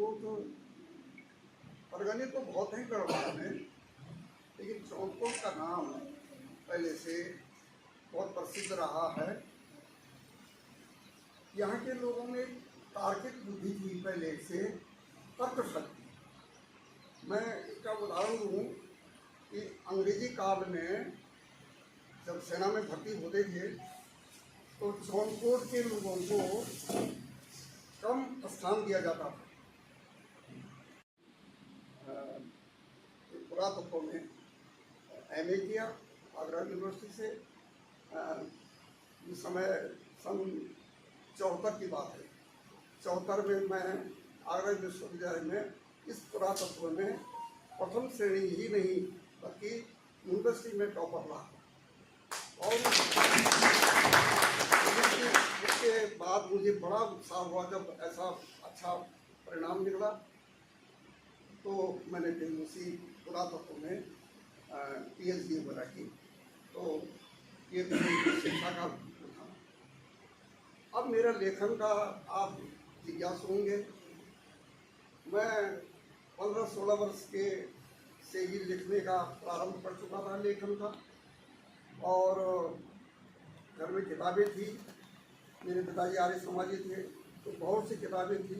तो परगने तो बहुत हैं गढ़वाल में, लेकिन जौनपुर का नाम पहले से बहुत प्रसिद्ध रहा है। यहाँ के लोगों में तार्किक बुद्धि थी पहले से, तर्क शक्ति। मैं इसका उदाहरण दूँ कि अंग्रेजी काल में जब सेना में भर्ती होते थे तो जौनपुर के लोगों को कम स्थान दिया जाता था। पुरातत्व में एमए किया आगरा यूनिवर्सिटी से। इस समय सन 74 की बात है। 74 में मैं आगरा विश्वविद्यालय में इस पुरातत्व में प्रथम श्रेणी ही नहीं बल्कि यूनिवर्सिटी में टॉपर रहा। और उसके बाद मुझे बड़ा उत्साह हुआ जब ऐसा अच्छा परिणाम निकला, तो मैंने फिर उसी पुरातत्व में पीएचडी वगैरह की। तो ये शिक्षा का था। अब मेरा लेखन का आप जिज्ञासु होंगे। मैं 15-16 वर्ष के से ही लिखने का प्रारंभ कर चुका था लेखन का, और घर में किताबें थी। मेरे पिताजी आर्य समाजी थे तो बहुत सी किताबें थी,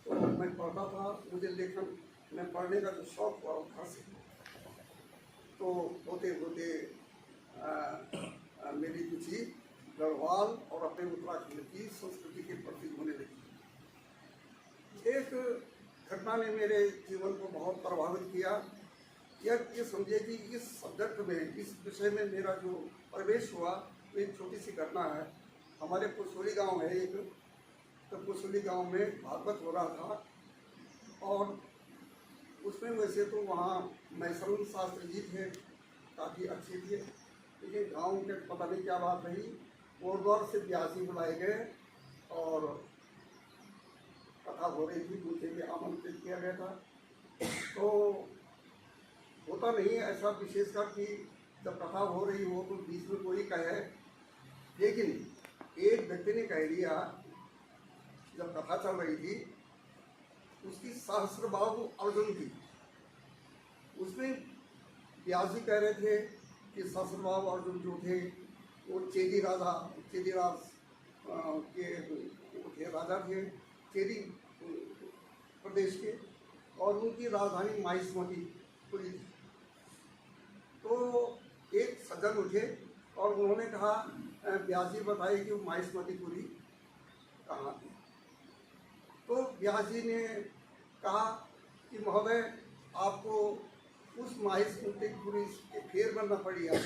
तो मैं पढ़ता था। मुझे लेखन में पढ़ने का जो शौक़ हुआ घर से, तो होते होते मेरी रुचि गढ़वाल और अपने उत्तराखंड की संस्कृति के प्रति होने लगी। एक घटना ने मेरे जीवन को बहुत प्रभावित किया। ये समझे कि इस सब्जेक्ट में, इस विषय में मेरा जो प्रवेश हुआ, एक छोटी सी घटना है। हमारे पुसोली गांव है एक, तो पुसोली गांव में भागवत हो रहा था, और उसमें वैसे तो वहाँ मैसर शास्त्री जी थे, काफ़ी अच्छे थे, लेकिन गांव के पता नहीं क्या बात रही, गुरुद्वार से व्यासी बुलाए गए और कथा हो रही थी, मुझे भी आमंत्रित किया गया था। तो होता नहीं ऐसा विशेषकर कि जब कथा हो रही हो तो बीच में कोई कहे, लेकिन एक व्यक्ति ने कह दिया जब कथा चल रही थी, उसकी सहस्त्रबाहु अर्जुन थी। उसमें व्यास जी कह रहे थे कि सहस्त्रबाहु अर्जुन जो थे वो चेदी राज के राजा थे, चेदी प्रदेश के, और उनकी राजधानी माहिष्मतीपुरी थी। तो एक सज्जन उठे और उन्होंने कहा, व्यास जी बताइए कि माहिष्मतीपुरी कहाँ थी। तो व्यास जी ने कहा कि महोदय, आपको उस माहिष्मतीपुरी के फेर बनना पड़ेगा,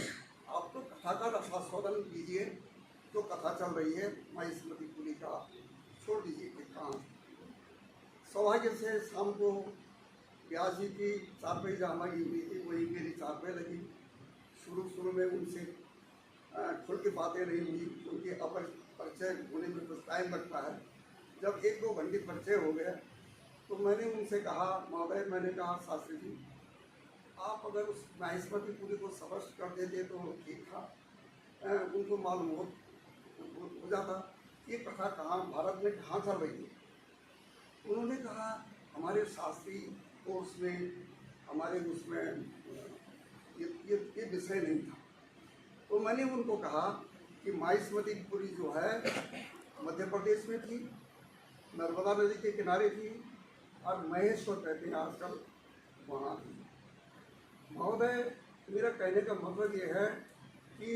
आप तो कथा का रसास्वादन कीजिए, जो कथा चल रही है माहिष्मतीपुरी का छोड़ दीजिए कि कहाँ। सौभाग्य से शाम को व्यास जी की चारपाई जहाँ लगी हुई थी, वही मेरी चारपाई लगी। शुरू में उनसे खुल के बातें नहीं हुई, उनके परिचय होने में कुछ टाइम लगता है। जब 1-2 घंटे परिचय हो गए तो मैंने उनसे कहा, महोदय, मैंने कहा शास्त्री जी, आप अगर उस माहिष्मतीपुरी को स्पष्ट कर देते तो ठीक था, उनको मालूम हो जाता ये कथा कहाँ भारत में कहाँ चल रही है। उन्होंने कहा, हमारे शास्त्री कोर्स में, हमारे उसमें ये विषय नहीं था। तो मैंने उनको कहा कि माहिष्मतीपुरी जो है मध्य प्रदेश में थी, नर्मदा नदी के किनारे थी, और महेश्वर कहते हैं आजकल, वहाँ थी। महोदय, मेरा कहने का मतलब ये है कि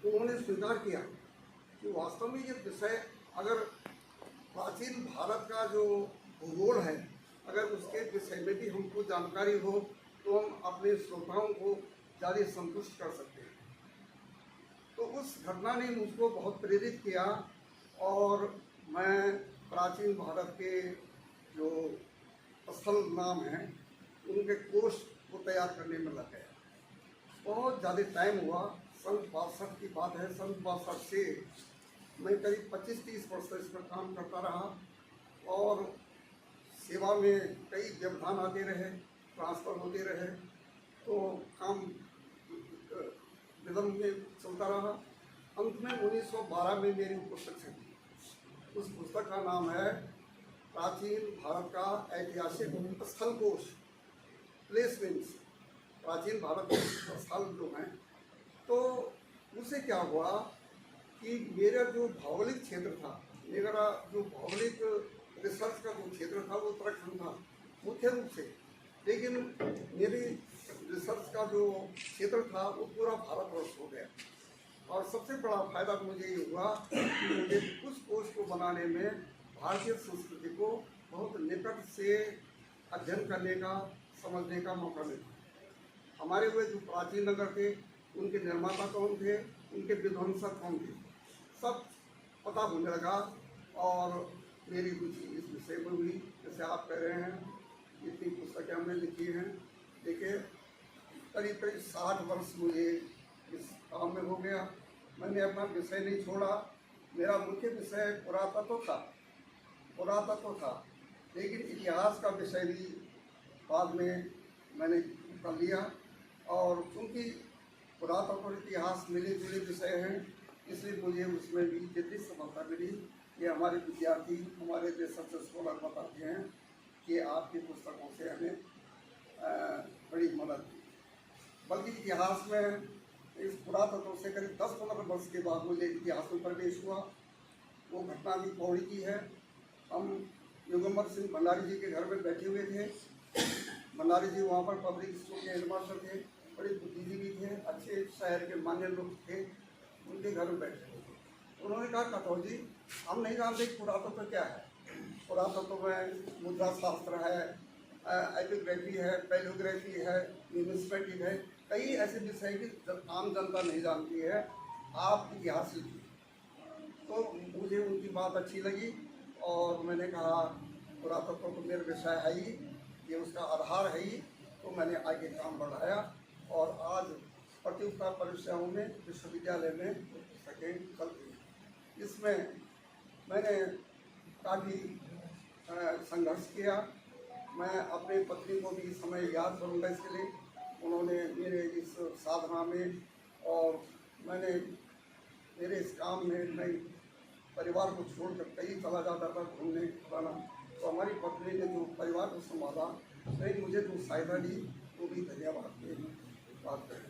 उन्होंने स्वीकार किया कि वास्तव में ये विषय, अगर प्राचीन भारत का जो भूगोल है, अगर उसके विषय में भी हमको जानकारी हो तो हम अपने श्रोताओं को ज़्यादा संतुष्ट कर सकते हैं। तो उस घटना ने मुझको बहुत प्रेरित किया, और मैं प्राचीन भारत के जो स्थल नाम हैं उनके कोष को तैयार करने में लग गया। बहुत ज़्यादा टाइम हुआ, सन 62 की बात है। सन 62 से मैं करीब 25-30 वर्ष तक इस पर काम करता रहा, और सेवा में कई व्यवधान आते रहे, ट्रांसफ़र होते रहे, तो काम विलम्ब में चलता रहा। अंत में 1912 में मेरी पुस्तक छपी। उस पुस्तक का नाम है प्राचीन भारत का ऐतिहासिक स्थलकोश प्लेसमेंट्स, प्राचीन भारत के स्थल जो हैं, तो उससे क्या हुआ कि मेरा जो भौगोलिक क्षेत्र था, मेरा जो भौगोलिक रिसर्च का जो क्षेत्र था वो उत्तराखंड था मुख्य रूप से, लेकिन मेरी रिसर्च का जो क्षेत्र था वो पूरा भारतवर्ष हो गया। और सबसे बड़ा फायदा मुझे ये हुआ कि मुझे उस कोष को बनाने में भारतीय संस्कृति को बहुत निकट से अध्ययन करने का, समझने का मौका मिला। हमारे हुए जो प्राचीन नगर थे, उनके निर्माता कौन थे, उनके विध्वंसक कौन थे, सब पता होने लगा। और मेरी रुचि इस विषय में हुई। जैसे आप कह रहे हैं, इतनी पुस्तकें हमने लिखी हैं। देखिए, करीब 60 वर्ष मुझे इस काम में हो गया। मैंने अपना विषय नहीं छोड़ा। मेरा मुख्य विषय पुरातत्व था, लेकिन इतिहास का विषय भी बाद में मैंने कर लिया। और चूँकि पुरातत्व और इतिहास मिले जुले विषय हैं, इसलिए मुझे उसमें भी जितनी सफलता मिली, ये हमारे विद्यार्थी, हमारे रिसर्च स्कॉलर बताते हैं कि आपकी पुस्तकों से हमें बड़ी मदद मिली। बल्कि इतिहास में इस पुरातत्व से करीब 10-15 वर्ष के बाद मुझे इतिहास में प्रवेश हुआ। वो घटना भी पौड़ी की है। हम योगेंद्र सिंह भंडारी जी के घर में बैठे हुए थे। भंडारी जी वहाँ पर पब्लिक स्कूल के हेडमास्टर थे, बड़े बुद्धिजीवी थे, अच्छे शहर के मान्य लोग थे। उनके घर में बैठे हुए थे। उन्होंने कहा, कठौर जी, हम नहीं जानते पुरातत्व क्या है। पुरातत्व में मुद्रा शास्त्र है, एपिग्राफी है, पैलियोग्राफी है, न्यूमिस्मेटिक है, कई ऐसे विषय की आम जनता नहीं जानती है। आप इतिहास लिखिए। तो मुझे उनकी बात अच्छी लगी और मैंने कहा, पुरातत्व तो मेरा विषय है ही, ये उसका आधार है ही। तो मैंने आगे काम बढ़ाया और आज प्रतियोगिता परीक्षाओं में विश्वविद्यालय में पुस्तकें चलती हैं। इसमें मैंने काफ़ी संघर्ष किया। मैं अपने पत्नी को भी समय याद करूँगा इसके लिए। उन्होंने मेरे इस साधना में, और मैंने मेरे इस काम में मैं परिवार को छोड़कर कहीं चला जाता था घूमने फिराना, तो हमारी पत्नी ने जो परिवार को संभाला, नहीं मुझे जो सहायता दी, वो भी धन्यवाद की बात करें।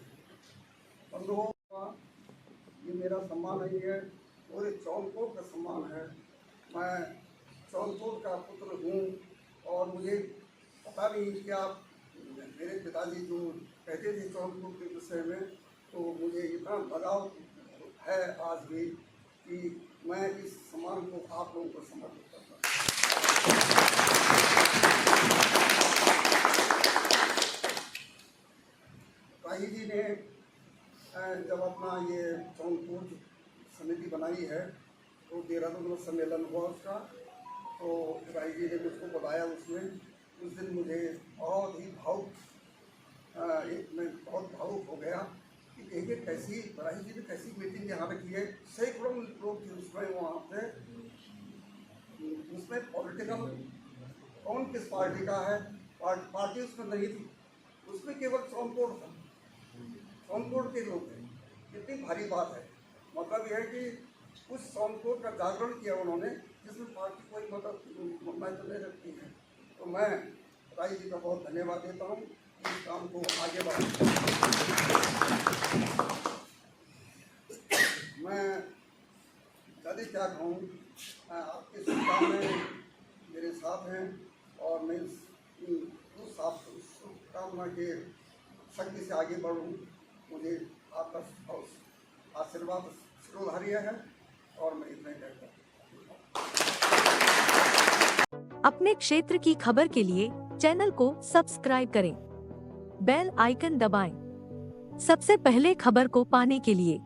बंधुओं का ये मेरा सम्मान नहीं है, पूरे जौनपुर का सम्मान है। मैं जौनपुर का पुत्र हूँ और मुझे पता नहीं क्या मेरे पिताजी जो कहते थे जौनपुर के विषय में, तो मुझे इतना लगाव है आज भी कि मैं इस सम्मान को आप लोगों को समर्पित करता हूँ। राही जी ने जब अपना ये जौनपुर समिति बनाई है, तो देहरादून में सम्मेलन हुआ उसका, तो राही जी ने मुझको बुलाया। उसमें उस दिन मुझे बहुत ही मैं बहुत भावुक हो गया कि देखिए कैसी राही जी ने कैसी मीटिंग यहाँ रखी है। सैकड़ों लोग थे उसमें, वहाँ पे उसमें पॉलिटिकल कौन किस पार्टी का है, पार्टी उसमें नहीं थी, उसमें केवल जौनपुर था, जौनपुर के लोग थे। कितनी भारी बात है। मतलब यह है कि उस जौनपुर का जागरण किया उन्होंने, जिसमें पार्टी कोई मतलब महत्व नहीं रखती है। तो मैं राही जी का बहुत धन्यवाद देता हूँ इस काम को आगे बढ़ाने। मैं ज़्यादा क्या कहूँ, आपके शुभकामनाएं मेरे साथ हैं और मैं उस शुभकामना के शक्ति से आगे बढ़ूँ। मुझे आपका आशीर्वाद शिरोधार्य है और मैं इतना ही कहता हूँ। अपने क्षेत्र की खबर के लिए चैनल को सब्सक्राइब करें, बेल आइकन दबाएं। सबसे पहले खबर को पाने के लिए